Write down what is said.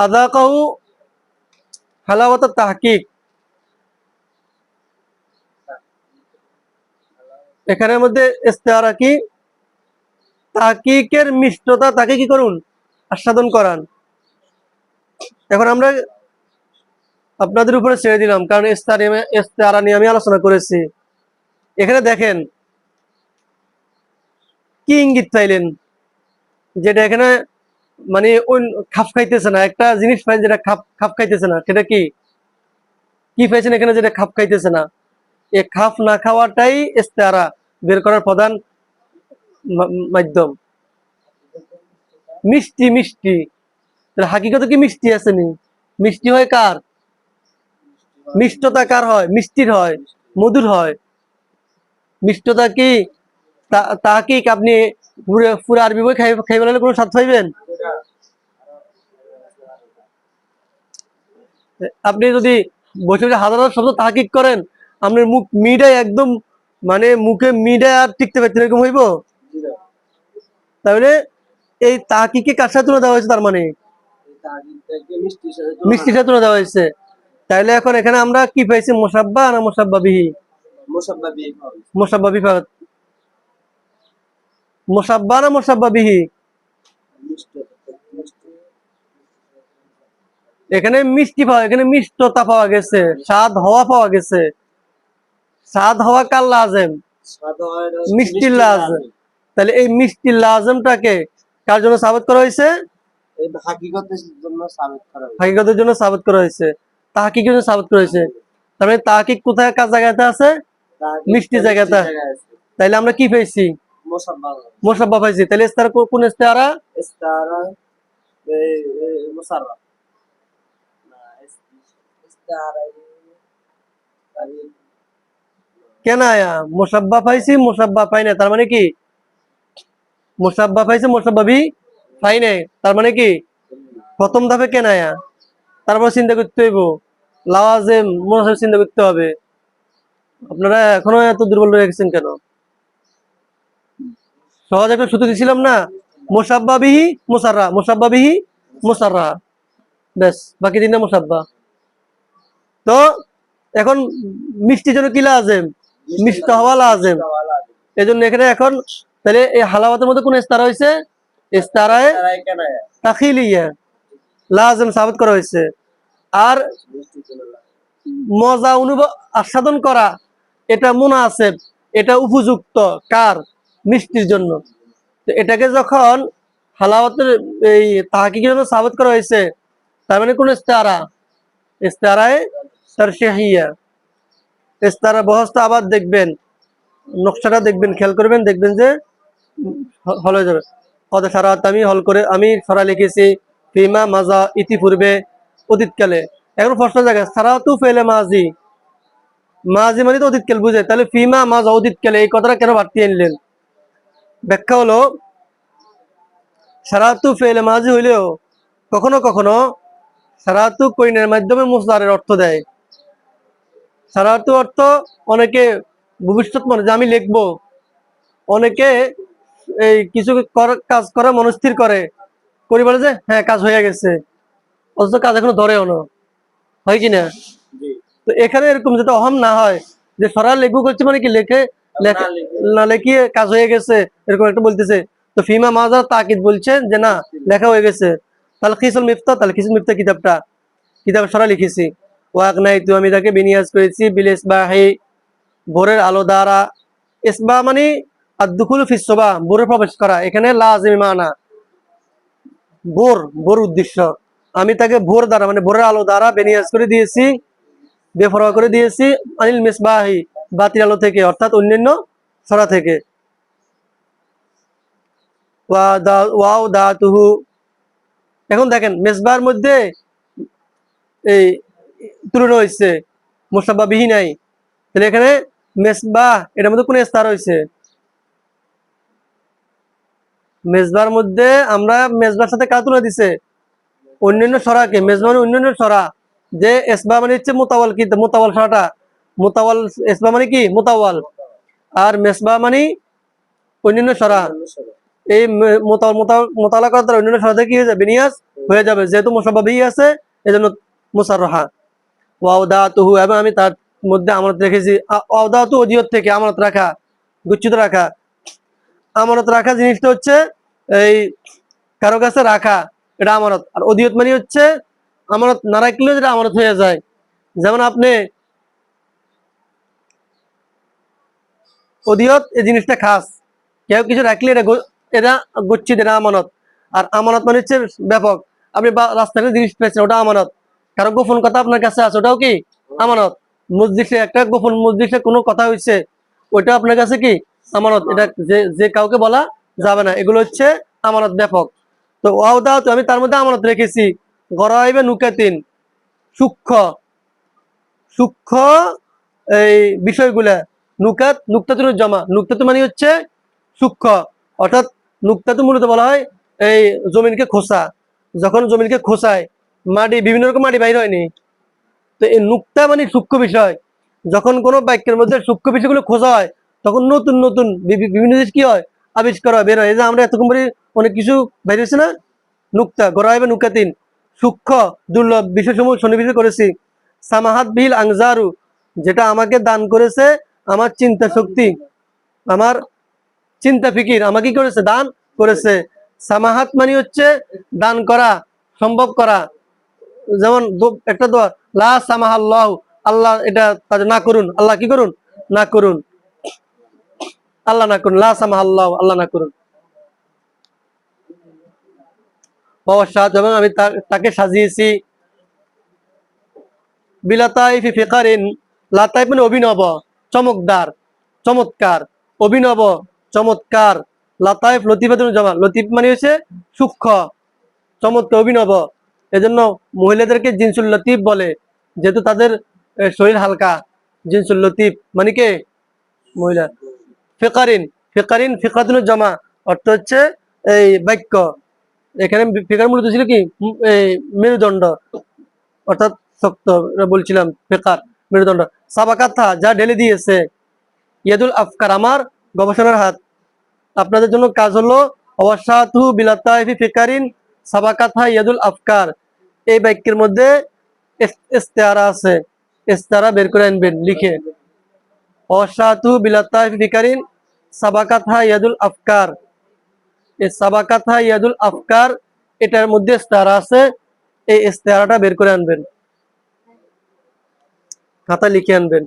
আযাকাহু হালাওয়াত তাহকিক। এখানের মধ্যে ইস্তেআরা কি? তাহকিকের মিষ্টতা তাকে কি করুন? আস্বাদন করান। এখন আমরা আপনাদের উপরে ছেড়ে দিলাম, কারণ ইস্তেআরা নিয়ে আমি আলোচনা করেছি। এখানে দেখেন কি ইঙ্গিত পাইলেন, যেটা এখানে মানে খাপ খাইতেছে না। একটা জিনিস পাইন যেটা খাপ খাইতেছে না, সেটা কি? কি পাইছেন এখানে যেটা খাপ খাইতেছে না? এই খাপ না খাওয়াটাই ইস্তেআরা বের করার প্রধান মাধ্যম। মিষ্টি মিষ্টি, হাকিকতে কি মিষ্টি আসেনি? মিষ্টি হয় কার? মিষ্টতা কার হয়? মিষ্টির হয়, মধুর হয়। মিষ্টতা কি তাহকিক? আপনি পুরো আরবি বই খাই বলালে কোনো স্বাদ পাইবেন? আপনি যদি বসে হাজার হাজার শব্দ তাহকিক করেন, আপনার মুখ মিডায় একদম মানে মুখে মিডায় আর টিকতে পারতেন, এরকম হইব? তাহলে এই তাহকিকে কার সাথে তুলে দেওয়া হয়েছে? তার মানে মিষ্টির সাথে তুলে দেওয়া হয়েছে। তাহলে এখন এখানে আমরা কি পাইছি? মুসাব্বা না মুসাব্বা বিহি? মুসাব্বা বিহি। মুসাব্বা না মুসাব্বা বিহি? এখানে মিষ্টি পাওয়া, এখানে মিষ্টতা পাওয়া গেছে, স্বাদ হওয়া পাওয়া গেছে। স্বাদ হওয়া কার লাজেম? মিষ্টির লাজেম। তাহলে এই মিষ্টির লাজেমটাকে কার জন্য সাবিত করা হয়েছে? হাকিকতের জন্য সাবিত করা হয়েছে, তাহকিকের জন্য সাবিত করা হয়েছে। তার মানে তাহকিক কোথায়, কার জায়গাতে আছে? মিষ্টি জায়গাতে। তাইলে আমরা কি পেয়েছি? মুসাব্বা পাইছি। তাহলে ইস্তেআরা কোন ইস্তেআরা? কেন আয়া মুসাব্বা পাইছি, মুসাব্বা পাই না, তার মানে কি? মুসাব্বা পাইছে, মুসাব্বা বিহি পাই নাই, তার মানে কি? প্রথম ধাপে কেন আয়া, তারপর চিন্তা করতে হইব লাওয়াজিম মুনাসাব চিন্তা করতে হবে। আপনারা এখনো এত দুর্বল রয়ে গেছেন কেন? সহজ একটা সূত্র দিছিলাম না, মুসাব্বা বিহি মুসাররা, মুসাব্বা বিহি মুসাররা, ব্যাস, বাকি তিনটা মুসাব্বা। তো এখন মিষ্টির জন্য কি লাজেম? মিষ্ট হওয়া লাজেম। এই জন্য এখানে এখন তাহলে এই হালাওয়াতের মধ্যে কোন ইস্তারা হয়েছে? ইস্তারায়ে তাখিলিয়া, লাজেম সাবিত করা হয়েছে। আর মজা অনুভব আস্বাদন করা, এটা মুনাসেব, এটা উপযুক্ত কার? মিষ্টির জন্য। তো এটাকে যখন হালাওয়াতের এই তাহকিকের জন্য সাবিত করা হয়েছে, তার মানে কোন ইস্তারা? ইস্তারায়ে তারশিহিয়া। ইস্তারা বহসটা আবার দেখবেন, নকশাটা দেখবেন, খেয়াল করবেন, দেখবেন যে হল হয়ে যাবে। কত সারাত আমি হল করে আমি সরা লিখেছি ফিমা মাজা, ইতিপূর্বে, অতীতকালে। এখন প্রশ্ন জায়গায় সারাতু ফেলে মাজি, মাজি মানে তো অতীতকাল বুঝে, তাহলে ফিমা মাজা অতীতকালে এই কথাটা কেন বাড়তি আনলেন? ব্যাখ্যা হলো সারাতু ফেলে মাজি হইলেও কখনো কখনো সারাতু কইনের মাধ্যমে মুসদারের অর্থ দেয়। সারাতু অর্থ অনেকে ভবিষ্যৎ মানে যে আমি লিখবো, অনেকে এই কিছু কাজ করা মনস্থির করে বলে যে হ্যাঁ কাজ হয়ে গেছে, অথচ কাজ এখনো ধরেও না, হয় কিনা? তো এখানে এরকম যাতে অহম না হয় যে সরা লেখবো করছে মানে কি লেখে না লেখিয়ে কাজ হয়ে গেছে, এরকম একটা বলতেছে। তো ফিমা মাজা তাকিদ বলছেন যে না, লেখা হয়ে গেছে। তালখিসুল মিফতাহ, তালখিসুল মিফতাহ কিতাব সরা লিখেছি। ওয়াক নাই তো আমি তাকে বিনিয়াজ করেছি বিল ইসবাহি, ভোরের আলো দ্বারা। ইসবা মানে আদ-দুখুলু ফিস সুবাহ, ভোরে প্রবেশ করা। এখানে লাজিম মানা ভোর উদ্দেশ্য। আমি তাকে ভোর দ্বারা মানে ভোরের আলো দ্বারা বিনিয়াজ করে দিয়েছি, বেপরোয়া করে দিয়েছি, আনিল মিসবাহি, বাতির আলো থেকে, অর্থাৎ অন্যান্য সরা থেকে। ওয়াও দাতুহু, এখন দেখেন মেসবার মধ্যে এই তুলনা হয়েছে, মুসাব্বা বিহি নাই। তাহলে এখানে মেসবাহ এটার মধ্যে কোন ইস্তার হয়েছে? মেজবার মধ্যে আমরা মেজবার সাথে কার তুলনা দিছে? অন্যান্য সরাকে। মেজবা মানে অন্যান্য সরা, যে এসবা মানে হচ্ছে মোতাওয়াল, কি মোতাওয়াল সরাটা মোতাওয়াল, এসবা মানে কি মোতাওয়াল, আর মেসবা মানে অন্যান্য সরা। এই মোতালা করার দ্বারা অন্যান্য সরা থেকে কি হয়ে যায়? বিনিয়াজ হয়ে যাবে, যেহেতু মুসাব্বাবি আছে এজন্য মুসাররাহা। ওয়াউদাতুহু, এবং আমি তার মধ্যে আমানত রেখেছি। ওয়াউদাতু ওদিয়ত থেকে আমানত রাখা, গচ্ছিত রাখা। আমানত রাখা জিনিসটা হচ্ছে এই কারো কাছে রাখা, এটা আমানত। আর ওদিয়ত মানে হচ্ছে আমানত না রাখলেও যেটা আমানত হয়ে যায়। যেমন আপনি ওদিয়ত এই জিনিসটা খাস, কেউ কিছু রাখলে এটা গচ্ছিত, এটা আমানত। আর আমানত মানে হচ্ছে ব্যাপক, আপনি রাস্তায় জিনিস পেয়েছেন, ওটা আমানত। কারো গোপন কথা আপনার কাছে আছে, ওটাও কি আমানত। মসজিদে একটা গোপন মসজিদে কোনো কথা হয়েছে, ওইটা আপনার কাছে কি আমানত। এটা যে যে কাউকে বলা যাবে না, এগুলো হচ্ছে আমানত ব্যাপক। তো ওয়াউদাত, আমি তার মধ্যে আমানত রেখেছি। গরাইবে নুকাতিন, সূক্ষ্ম সূক্ষ্ম এই বিষয়গুলা। নুকাত, নুক্তাতুর জমা, নুক্তাতু মানে হচ্ছে সূক্ষ্ম, অর্থাৎ নুক্তাতু মূলত বলা হয় এই জমিনকে খোসা। যখন জমিনকে খোসায় মাটি, বিভিন্ন রকম মাটি বাইর হয়নি, তো এই নুক্তা মানে সূক্ষ্ম বিষয়। যখন কোনো বাক্যের মধ্যে সূক্ষ্ম বিষয়গুলো খোঁজা হয়, তখন নতুন নতুন বিভিন্ন জিনিস কি হয়, আবিষ্কার হয়, বের হয়। এই যে আমরা এতক্ষণ পরে অনেক কিছু বাইর হয়েছে না, নুক্তা গড়াইবে নুকাতিন, সূক্ষ্ম দুর্লভ বিষয়সমূহ সন্নিবেশ করেছি। সামাহাত বিল আংজারু, যেটা আমাকে দান করেছে আমার চিন্তা শক্তি, আমার চিন্তা ফিকির আমাকে কি করেছে, দান করেছে। সামাহাত মানে হচ্ছে দান করা, সম্ভব করা। যেমন একটা দোয়া, লা সামাহাল্লাহ, আল্লাহ এটা তাদের না করুন, আল্লাহ কি করুন, না করুন, আল্লাহ না করুন, লা সামাহাল্লাহ, আল্লাহ না করুন। অবসাদ, এবং আমি তাকে সাজিয়েছি। বিলাতাইফি ফিকারিন, লাতাইফ মানে অভিনব, চমকদার, চমৎকার, অভিনব, চমৎকার। লাতাইফ লতিফাতুন জামা, লতিফ মানে হচ্ছে সূক্ষ্ম, চমৎকার, অভিনব। এজন্য মহিলাদেরকে জিনসুল লতিফ বলে, যেহেতু তাদের শরীর হালকা। জিনসুল লতিফ মানে কে, মহিলা। ফিকারিন, ফিকারিন ফিকাতুন জামা, অর্থ হচ্ছে এই বাক্য। এখানে ফিকার মূলত ছিল কি, এই মেরুদণ্ড, অর্থাৎ শক্ত, বলছিলাম ফেকার, মেরুদণ্ড। সাবাকাথা, যা ঢেলে দিয়েছে। ইয়াদুল আফকার, আমার গবেষণার হাত। আপনাদের জন্য কাজ হলো অবসাতু বিলাতাইফি ফিকারিন সাবাকাথা ইয়াদুল আফকার। এই বাক্যের মধ্যে ইস্তেআরা আছে, ইস্তেআরা বের করে আনবেন লিখে। অবসাতু বিলাতাইফি ফিকারিন সাবাকাথা ইয়াদুল আফকার, এই সাবাকাথা ইয়াদুল আফকার, এটার মধ্যে ইস্তেআরা আছে, এই ইস্তেআরাটা বের করে আনবেন, খাতা লিখে আনবেন।